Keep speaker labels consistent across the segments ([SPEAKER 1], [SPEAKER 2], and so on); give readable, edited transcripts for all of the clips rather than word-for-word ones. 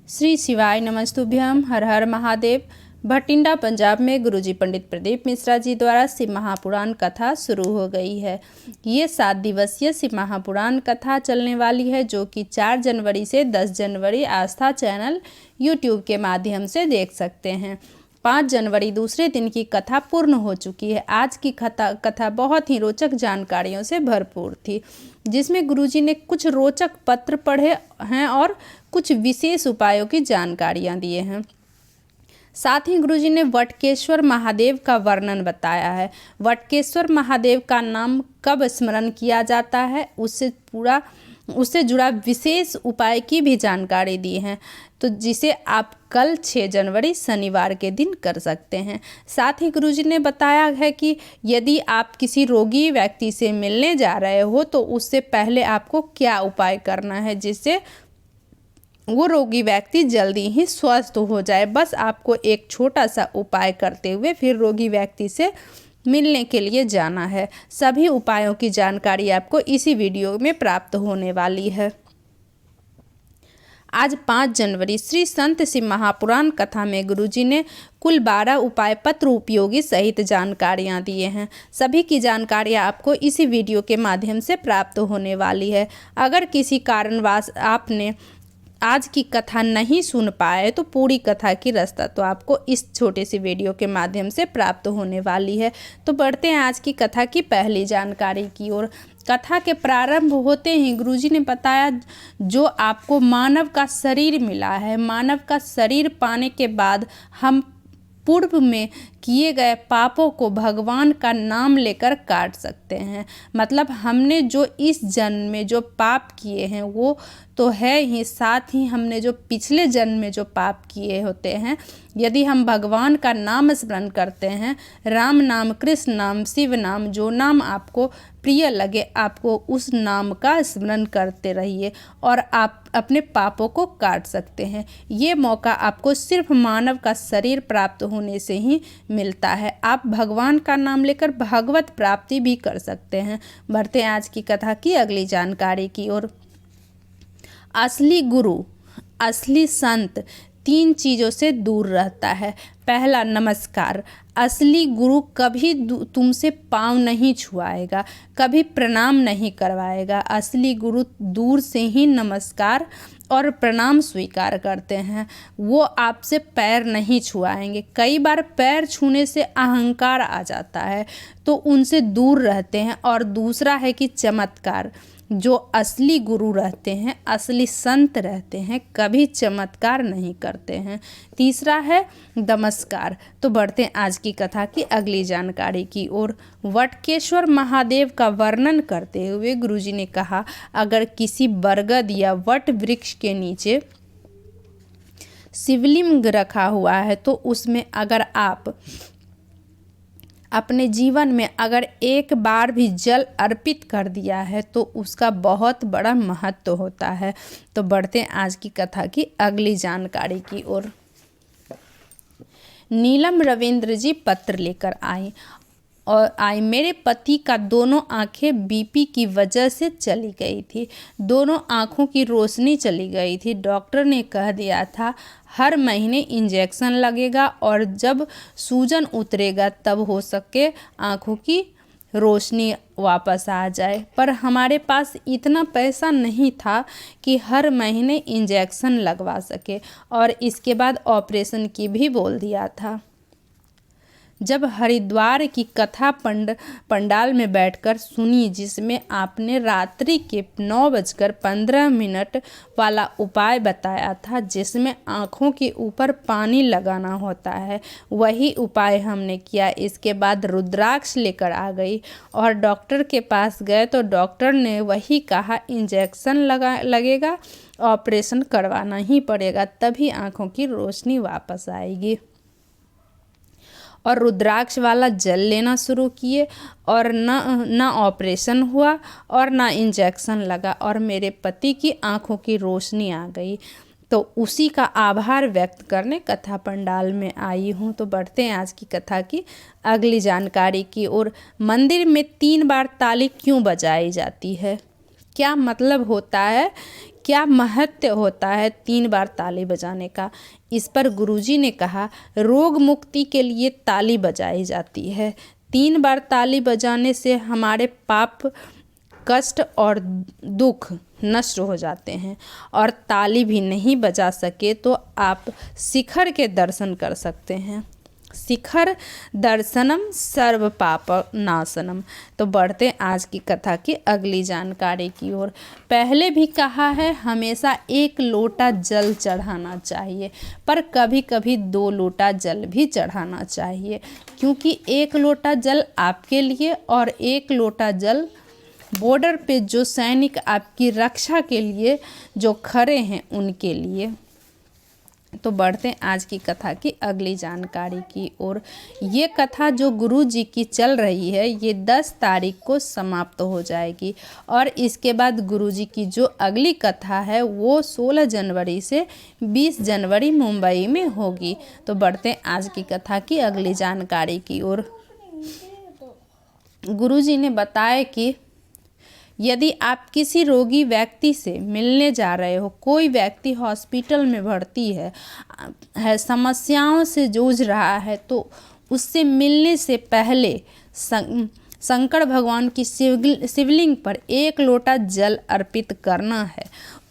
[SPEAKER 1] श्री शिवाय नमस्तुभ्यम। हर हर महादेव। भटिंडा पंजाब में गुरुजी पंडित प्रदीप मिश्रा जी द्वारा शिव महापुराण कथा शुरू हो गई है। ये 7 दिवसीय शिव महापुराण कथा चलने वाली है, जो कि 4 जनवरी से 10 जनवरी आस्था चैनल यूट्यूब के माध्यम से देख सकते हैं। 5 जनवरी दूसरे दिन की कथा पूर्ण हो चुकी है। आज की कथा बहुत ही रोचक जानकारियों से भरपूर थी, जिसमें गुरुजी ने कुछ रोचक पत्र पढ़े हैं और कुछ विशेष उपायों की जानकारियां दिए हैं। साथ ही गुरुजी ने वटकेश्वर महादेव का वर्णन बताया है। वटकेश्वर महादेव का नाम कब स्मरण किया जाता है, उससे जुड़ा विशेष उपाय की भी जानकारी दी है, तो जिसे आप कल 6 जनवरी शनिवार के दिन कर सकते हैं। साथ ही गुरुजी ने बताया है कि यदि आप किसी रोगी व्यक्ति से मिलने जा रहे हो तो उससे पहले आपको क्या उपाय करना है, जिससे वो रोगी व्यक्ति जल्दी ही स्वस्थ हो जाए। बस आपको एक छोटा सा उपाय करते हुए फिर रोगी व्यक्ति से मिलने के लिए जाना है। सभी उपायों की जानकारी आपको इसी वीडियो में प्राप्त होने वाली है। आज 5 जनवरी श्री संत शिव महापुराण कथा में गुरुजी ने कुल 12 उपाय पत्र उपयोगी सहित जानकारियां दिए हैं। सभी की जानकारियां आपको इसी वीडियो के माध्यम से प्राप्त होने वाली है। अगर किसी कारणवश आपने आज की कथा नहीं सुन पाए तो पूरी कथा की रास्ता तो आपको इस छोटे सी वीडियो के माध्यम से प्राप्त होने वाली है। तो बढ़ते हैं आज की कथा की पहली जानकारी की ओर। कथा के प्रारंभ होते ही गुरुजी ने बताया, जो आपको मानव का शरीर मिला है, मानव का शरीर पाने के बाद हम पूर्व में किए गए पापों को भगवान का नाम लेकर काट सकते हैं। मतलब हमने जो इस जन्म में जो पाप किए हैं वो तो है ही, साथ ही हमने जो पिछले जन्म में जो पाप किए होते हैं, यदि हम भगवान का नाम स्मरण करते हैं, राम नाम, कृष्ण नाम, शिव नाम, जो नाम आपको प्रिय लगे, आपको उस नाम का स्मरण करते रहिए और आप अपने पापों को काट सकते हैं। ये मौका आपको सिर्फ मानव का शरीर प्राप्त होने से ही मिलता है। आप भगवान का नाम लेकर भगवत प्राप्ति भी कर सकते हैं। बढ़ते हैं आज की कथा की अगली जानकारी की ओर। असली गुरु, असली संत 3 चीज़ों से दूर रहता है। पहला, नमस्कार। असली गुरु कभी तुमसे पाँव नहीं छुआएगा, कभी प्रणाम नहीं करवाएगा। असली गुरु दूर से ही नमस्कार और प्रणाम स्वीकार करते हैं। वो आपसे पैर नहीं छुआएंगे। कई बार पैर छूने से अहंकार आ जाता है, तो उनसे दूर रहते हैं। और दूसरा है कि चमत्कार। जो असली गुरु रहते हैं, असली संत रहते हैं, कभी चमत्कार नहीं करते हैं। तीसरा है नमस्कार। तो बढ़ते हैं आज की कथा की अगली जानकारी की ओर। वटकेश्वर महादेव का वर्णन करते हुए गुरुजी ने कहा, अगर किसी बरगद या वट वृक्ष के नीचे शिवलिंग रखा हुआ है तो उसमें अगर आप अपने जीवन में अगर एक बार भी जल अर्पित कर दिया है तो उसका बहुत बड़ा महत्व होता है। तो बढ़ते हैं आज की कथा की अगली जानकारी की ओर। नीलम रविंद्र जी पत्र लेकर आई। मेरे पति का दोनों आंखें बीपी की वजह से चली गई थी। दोनों आंखों की रोशनी चली गई थी। डॉक्टर ने कह दिया था हर महीने इंजेक्शन लगेगा और जब सूजन उतरेगा तब हो सके आंखों की रोशनी वापस आ जाए। पर हमारे पास इतना पैसा नहीं था कि हर महीने इंजेक्शन लगवा सके, और इसके बाद ऑपरेशन की भी बोल दिया था। जब हरिद्वार की कथा पंडाल में बैठकर सुनी, जिसमें आपने रात्रि के 9:15 वाला उपाय बताया था, जिसमें आँखों के ऊपर पानी लगाना होता है, वही उपाय हमने किया। इसके बाद रुद्राक्ष लेकर आ गई और डॉक्टर के पास गए तो डॉक्टर ने वही कहा, इंजेक्शन लगेगा, ऑपरेशन करवाना ही पड़ेगा, तभी आँखों की रोशनी वापस आएगी। और रुद्राक्ष वाला जल लेना शुरू किए और ना ऑपरेशन हुआ और ना इंजेक्शन लगा, और मेरे पति की आंखों की रोशनी आ गई। तो उसी का आभार व्यक्त करने कथा पंडाल में आई हूँ। तो बढ़ते हैं आज की कथा की अगली जानकारी की ओर। मंदिर में 3 बार ताली क्यों बजाई जाती है? क्या मतलब होता है क्या महत्व होता है 3 बार ताली बजाने का? इस पर गुरुजी ने कहा, रोग मुक्ति के लिए ताली बजाई जाती है। 3 बार ताली बजाने से हमारे पाप, कष्ट और दुख नष्ट हो जाते हैं। और ताली भी नहीं बजा सके तो आप शिखर के दर्शन कर सकते हैं। शिखर दर्शनम सर्व पाप नाशनम। तो बढ़ते आज की कथा की अगली जानकारी की ओर। पहले भी कहा है, हमेशा 1 लोटा जल चढ़ाना चाहिए, पर कभी कभी 2 लोटा जल भी चढ़ाना चाहिए, क्योंकि 1 लोटा जल आपके लिए और 1 लोटा जल बॉर्डर पे जो सैनिक आपकी रक्षा के लिए जो खड़े हैं उनके लिए। तो बढ़ते हैं आज की कथा की अगली जानकारी की ओर। ये कथा जो गुरुजी की चल रही है, ये 10 तारीख को समाप्त हो जाएगी और इसके बाद गुरुजी की जो अगली कथा है वो 16 जनवरी से 20 जनवरी मुंबई में होगी। तो बढ़ते हैं आज की कथा की अगली जानकारी की ओर। गुरुजी ने बताया कि यदि आप किसी रोगी व्यक्ति से मिलने जा रहे हो, कोई व्यक्ति हॉस्पिटल में भर्ती है, समस्याओं से जूझ रहा है, तो उससे मिलने से पहले शंकर भगवान की शिवलिंग पर 1 लोटा जल अर्पित करना है।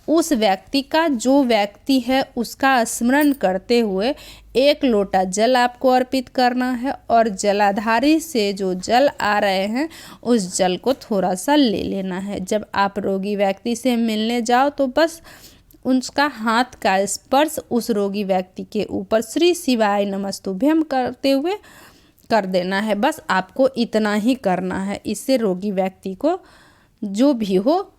[SPEAKER 1] उस व्यक्ति का, जो व्यक्ति है उसका स्मरण करते हुए 1 लोटा जल आपको अर्पित करना है और जलाधारी से जो जल आ रहे हैं उस जल को थोड़ा सा ले लेना है। जब आप रोगी व्यक्ति से मिलने जाओ तो बस उसका हाथ का स्पर्श उस रोगी व्यक्ति के ऊपर श्री शिवाय नमस्तुभ्यम करते हुए कर देना है। बस आपको इतना ही करना है। इससे रोगी व्यक्ति को जो भी हो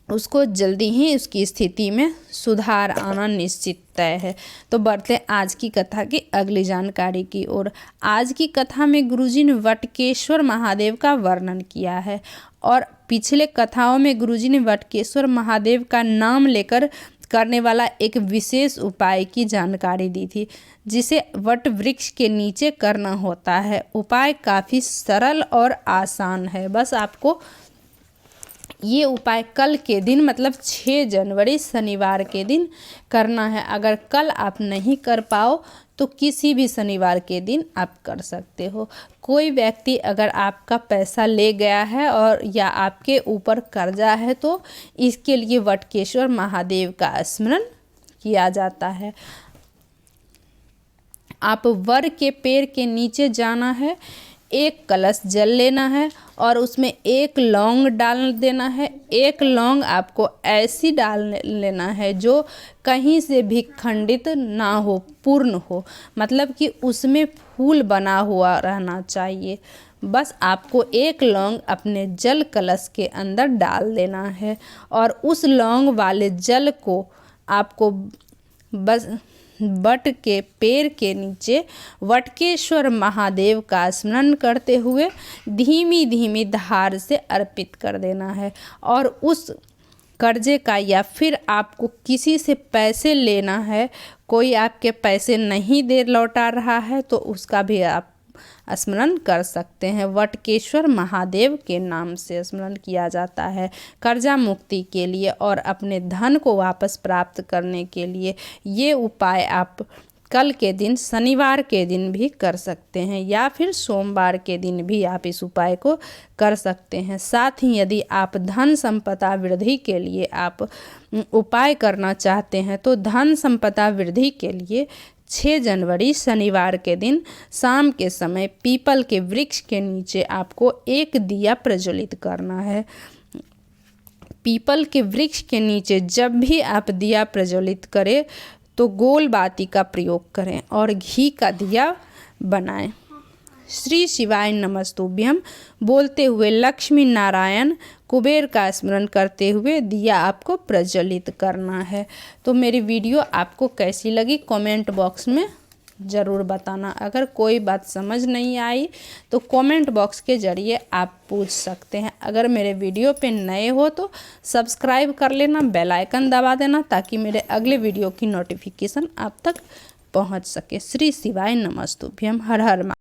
[SPEAKER 1] उसको जल्दी ही उसकी स्थिति में सुधार आना निश्चित तय है। तो बढ़ते आज की कथा की अगली जानकारी की ओर। आज की कथा में गुरुजी ने वटकेश्वर महादेव का वर्णन किया है और पिछले कथाओं में गुरुजी ने वटकेश्वर महादेव का नाम लेकर करने वाला एक विशेष उपाय की जानकारी दी थी, जिसे वट वृक्ष के नीचे करना होता है। उपाय काफ़ी सरल और आसान है। बस आपको ये उपाय कल के दिन मतलब 6 जनवरी शनिवार के दिन करना है। अगर कल आप नहीं कर पाओ तो किसी भी शनिवार के दिन आप कर सकते हो। कोई व्यक्ति अगर आपका पैसा ले गया है और या आपके ऊपर कर्जा है तो इसके लिए वटकेश्वर महादेव का स्मरण किया जाता है। आप वर के पेड़ के नीचे जाना है, 1 कलश जल लेना है और उसमें 1 लौंग डाल देना है। 1 लौंग आपको ऐसी डाल लेना है जो कहीं से भी खंडित ना हो, पूर्ण हो, मतलब कि उसमें फूल बना हुआ रहना चाहिए। बस आपको 1 लौंग अपने जल कलश के अंदर डाल देना है और उस लौंग वाले जल को आपको बस वट के पेड़ के नीचे वटकेश्वर महादेव का स्मरण करते हुए धीमी धीमी धार से अर्पित कर देना है। और उस कर्जे का या फिर आपको किसी से पैसे लेना है, कोई आपके पैसे नहीं दे लौटा रहा है तो उसका भी आप स्मरण कर सकते हैं। वटकेश्वर महादेव के नाम से स्मरण किया जाता है कर्जा मुक्ति के लिए और अपने धन को वापस प्राप्त करने के लिए। ये उपाय आप कल के दिन शनिवार के दिन भी कर सकते हैं या फिर सोमवार के दिन भी आप इस उपाय को कर सकते हैं। साथ ही यदि आप धन संपदा वृद्धि के लिए आप उपाय करना चाहते हैं तो धन संपदा वृद्धि के लिए 6 जनवरी शनिवार के दिन शाम के समय पीपल के वृक्ष के नीचे आपको 1 दिया प्रज्वलित करना है। पीपल के वृक्ष के नीचे जब भी आप दिया प्रज्वलित करें तो गोल बाती का प्रयोग करें और घी का दिया बनाएं। श्री शिवाय नमस्तुभ्यम बोलते हुए लक्ष्मी नारायण कुबेर का स्मरण करते हुए दिया आपको प्रज्वलित करना है। तो मेरी वीडियो आपको कैसी लगी कमेंट बॉक्स में ज़रूर बताना। अगर कोई बात समझ नहीं आई तो कमेंट बॉक्स के ज़रिए आप पूछ सकते हैं। अगर मेरे वीडियो पे नए हो तो सब्सक्राइब कर लेना, बेल आइकन दबा देना ताकि मेरे अगले वीडियो की नोटिफिकेशन आप तक पहुंच सके। श्री शिवाय नमस्तुभ्यम। हर हर